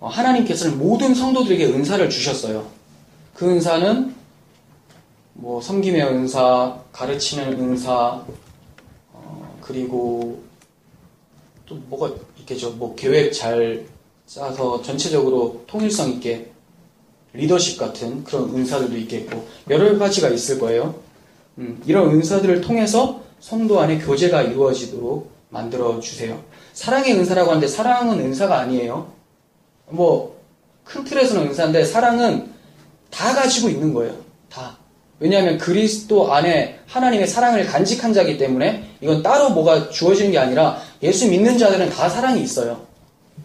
하나님께서는 모든 성도들에게 은사를 주셨어요. 그 은사는 섬김의 은사, 가르치는 은사, 그리고 또 뭐가 있겠죠. 계획 잘 짜서 전체적으로 통일성 있게 리더십 같은 그런 은사들도 있겠고 여러 가지가 있을 거예요. 이런 은사들을 통해서 성도 안에 교제가 이루어지도록 만들어 주세요. 사랑의 은사라고 하는데 사랑은 은사가 아니에요. 큰 틀에서는 은사인데 사랑은 다 가지고 있는 거예요. 다. 왜냐하면 그리스도 안에 하나님의 사랑을 간직한 자이기 때문에 이건 따로 뭐가 주어지는 게 아니라 예수 믿는 자들은 다 사랑이 있어요.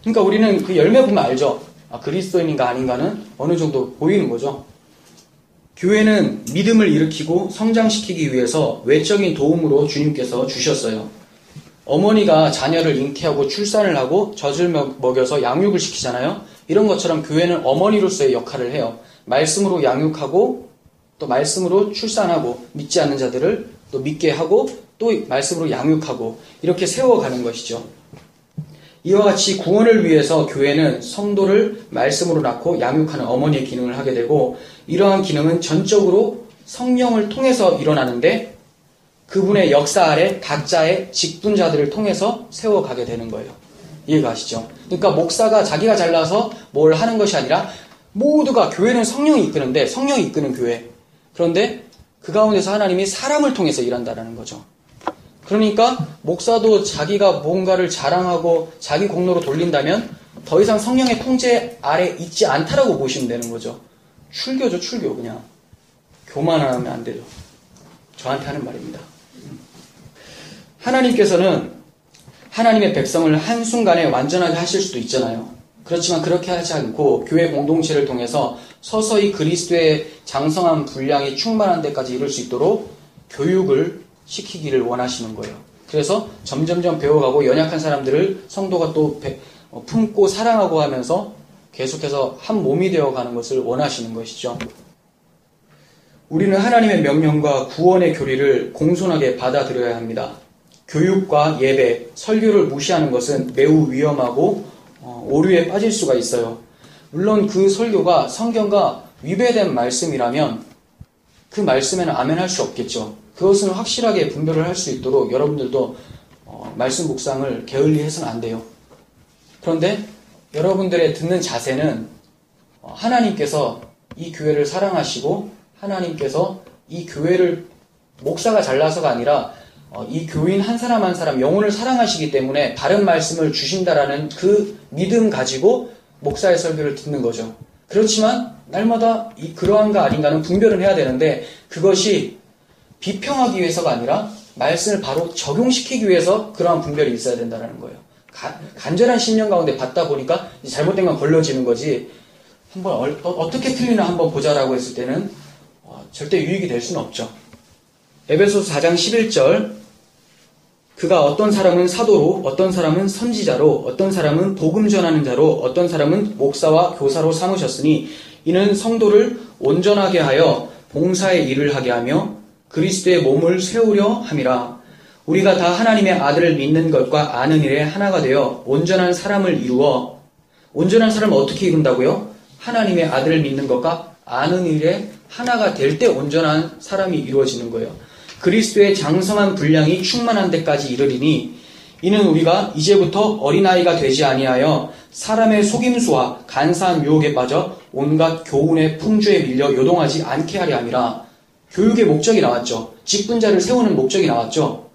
그러니까 우리는 그 열매 보면 알죠. 그리스도인인가 아닌가는 어느 정도 보이는 거죠. 교회는 믿음을 일으키고 성장시키기 위해서 외적인 도움으로 주님께서 주셨어요. 어머니가 자녀를 잉태하고 출산을 하고 젖을 먹여서 양육을 시키잖아요. 이런 것처럼 교회는 어머니로서의 역할을 해요. 말씀으로 양육하고 또 말씀으로 출산하고 믿지 않는 자들을 또 믿게 하고 또 말씀으로 양육하고 이렇게 세워가는 것이죠. 이와 같이 구원을 위해서 교회는 성도를 말씀으로 낳고 양육하는 어머니의 기능을 하게 되고, 이러한 기능은 전적으로 성령을 통해서 일어나는데 그분의 역사 아래 각자의 직분자들을 통해서 세워가게 되는 거예요. 이해가 가시죠? 그러니까 목사가 자기가 잘나서 뭘 하는 것이 아니라 모두가, 교회는 성령이 이끄는데 성령이 이끄는 교회. 그런데 그 가운데서 하나님이 사람을 통해서 일한다라는 거죠. 그러니까 목사도 자기가 뭔가를 자랑하고 자기 공로로 돌린다면 더 이상 성령의 통제 아래 있지 않다라고 보시면 되는 거죠. 출교죠, 출교. 그냥 교만하면 안 되죠. 저한테 하는 말입니다. 하나님께서는 하나님의 백성을 한순간에 완전하게 하실 수도 있잖아요. 그렇지만 그렇게 하지 않고 교회 공동체를 통해서 서서히 그리스도의 장성한 분량이 충만한 데까지 이룰 수 있도록 교육을 시키기를 원하시는 거예요. 그래서 점점점 배워가고 연약한 사람들을 성도가 또 품고 사랑하고 하면서 계속해서 한 몸이 되어가는 것을 원하시는 것이죠. 우리는 하나님의 명령과 구원의 교리를 공손하게 받아들여야 합니다. 교육과 예배, 설교를 무시하는 것은 매우 위험하고 오류에 빠질 수가 있어요. 물론 그 설교가 성경과 위배된 말씀이라면 그 말씀에는 아멘할 수 없겠죠. 그것은 확실하게 분별을 할 수 있도록 여러분들도 말씀 묵상을 게을리해서는 안 돼요. 그런데 여러분들의 듣는 자세는 하나님께서 이 교회를 사랑하시고 하나님께서 이 교회를 목사가 잘나서가 아니라 이 교인 한 사람 한 사람 영혼을 사랑하시기 때문에 바른 말씀을 주신다라는 그 믿음 가지고 목사의 설교를 듣는 거죠. 그렇지만 날마다 그러한가 아닌가는 분별을 해야 되는데 그것이 비평하기 위해서가 아니라 말씀을 바로 적용시키기 위해서 그러한 분별이 있어야 된다는 거예요. 간절한 신념 가운데 받다 보니까 잘못된 건 걸러지는 거지 한번 어떻게 틀리나 한번 보자라고 했을 때는 절대 유익이 될 수는 없죠. 에베소서 4장 11절 그가 어떤 사람은 사도로 어떤 사람은 선지자로 어떤 사람은 복음 전하는 자로 어떤 사람은 목사와 교사로 삼으셨으니 이는 성도를 온전하게 하여 봉사의 일을 하게 하며 그리스도의 몸을 세우려 함이라. 우리가 다 하나님의 아들을 믿는 것과 아는 일에 하나가 되어 온전한 사람을 이루어 온전한 사람을 어떻게 이룬다고요? 하나님의 아들을 믿는 것과 아는 일에 하나가 될 때 온전한 사람이 이루어지는 거예요. 그리스도의 장성한 분량이 충만한 데까지 이르리니 이는 우리가 이제부터 어린아이가 되지 아니하여 사람의 속임수와 간사한 유혹에 빠져 온갖 교훈의 풍주에 밀려 요동하지 않게 하려 함이라. 교육의 목적이 나왔죠. 직분자를 세우는 목적이 나왔죠.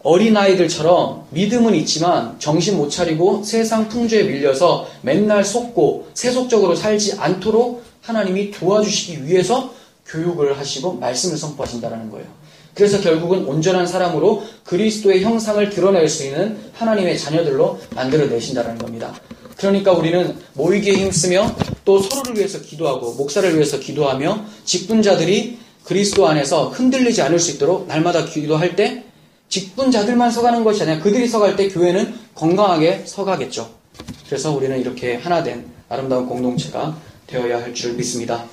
어린아이들처럼 믿음은 있지만 정신 못 차리고 세상 풍조에 밀려서 맨날 속고 세속적으로 살지 않도록 하나님이 도와주시기 위해서 교육을 하시고 말씀을 선포하신다는 거예요. 그래서 결국은 온전한 사람으로 그리스도의 형상을 드러낼 수 있는 하나님의 자녀들로 만들어내신다는 겁니다. 그러니까 우리는 모이기에 힘쓰며 또 서로를 위해서 기도하고 목사를 위해서 기도하며 직분자들이 그리스도 안에서 흔들리지 않을 수 있도록 날마다 기도할 때 직분자들만 서가는 것이 아니라 그들이 서갈 때 교회는 건강하게 서가겠죠. 그래서 우리는 이렇게 하나된 아름다운 공동체가 되어야 할 줄 믿습니다.